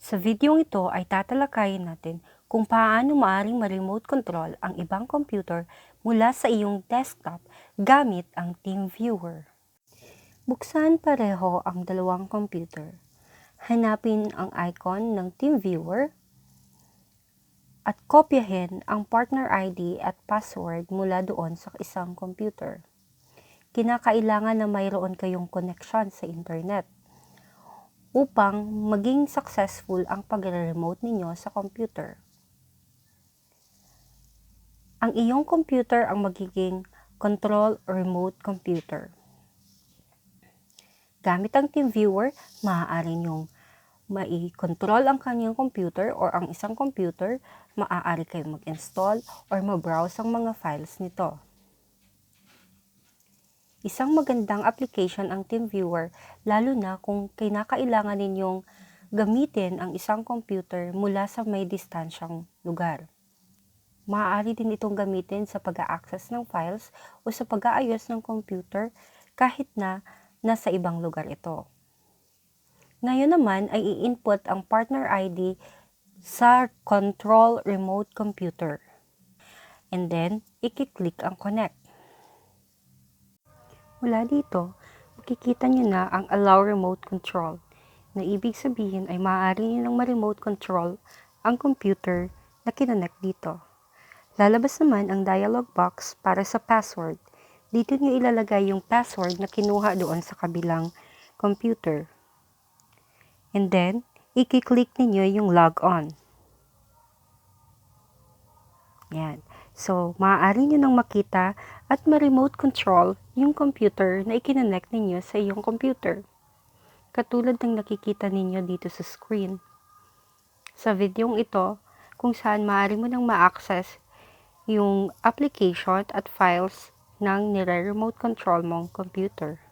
Sa videong ito ay tatalakayin natin kung paano maaaring ma-remote control ang ibang computer mula sa iyong desktop gamit ang TeamViewer. Buksan pareho ang dalawang computer. Hanapin ang icon ng TeamViewer at kopyahin ang partner ID at password mula doon sa isang computer. Kinakailangan na mayroon kayong connection sa internet upang maging successful ang pagre-remote ninyo sa computer. Ang iyong computer ang magiging control remote computer. Gamit ang TeamViewer, maaari niyong mai-control ang kanyang computer or ang isang computer, maaari kayong mag-install or ma-browse ang mga files nito. Isang magandang application ang TeamViewer, lalo na kung kinakailangan ninyong gamitin ang isang computer mula sa may distansyang lugar. Maaari din itong gamitin sa pag-a-access ng files o sa pag-aayos ng computer kahit na nasa ibang lugar ito. Ngayon naman ay i-input ang partner ID sa control remote computer. And then, i-click ang connect. Mula dito, makikita nyo na ang allow remote control, na ibig sabihin ay maaari nyo ng ma-remote control ang computer na kinonect dito. Lalabas naman ang dialog box para sa password. Dito nyo ilalagay yung password na kinuha doon sa kabilang computer. And then, i-click ninyo yung log on. Yan. So, maaari nyo nang makita at ma-remote control yung computer na ikinonect ninyo sa iyong computer. Katulad ng nakikita ninyo dito sa screen. Sa videong ito, kung saan maaari mo nang ma-access yung application at files ng nire-remote control mong computer.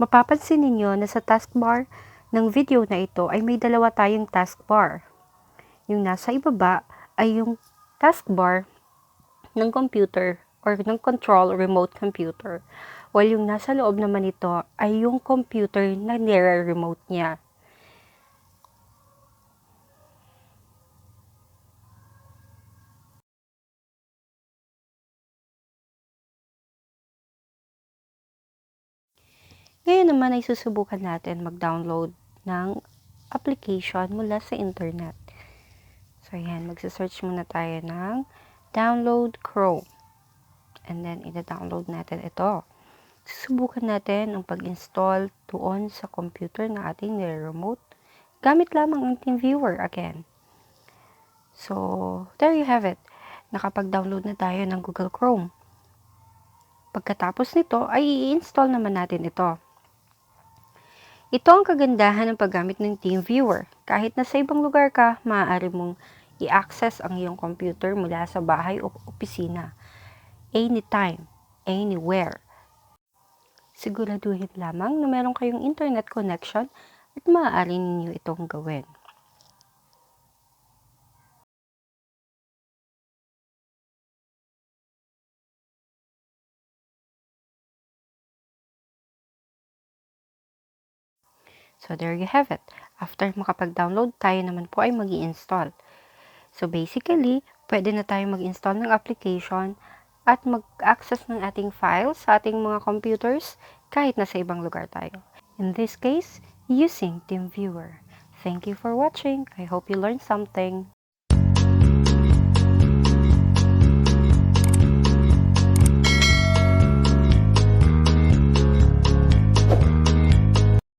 Mapapansin ninyo na sa taskbar ng video na ito ay may dalawa tayong taskbar. Yung nasa ibaba ay yung taskbar ng computer or ng control remote computer. While yung nasa loob naman ito ay yung computer na nire-remote niya. Ngayon naman ay susubukan natin mag-download ng application mula sa internet. So, ayan, magsa-search muna tayo ng download Chrome. And then, ina-download natin ito. Susubukan natin ang pag-install doon sa computer na ating nire-remote. Gamit lamang ang TeamViewer again. So, there you have it. Nakapag-download na tayo ng Google Chrome. Pagkatapos nito, ay i-install naman natin ito. Ito ang kagandahan ng paggamit ng TeamViewer. Kahit nasa ibang lugar ka, maaari mong i-access ang iyong computer mula sa bahay o opisina. Anytime, anywhere. Siguraduhin lamang na meron kayong internet connection at maaari ninyo itong gawin. So, there you have it. After makapag-download, tayo naman po ay mag-i-install. So, basically, pwede na tayo mag-install ng application at mag-access ng ating files sa ating mga computers kahit nasa ibang lugar tayo. In this case, using TeamViewer. Thank you for watching. I hope you learned something.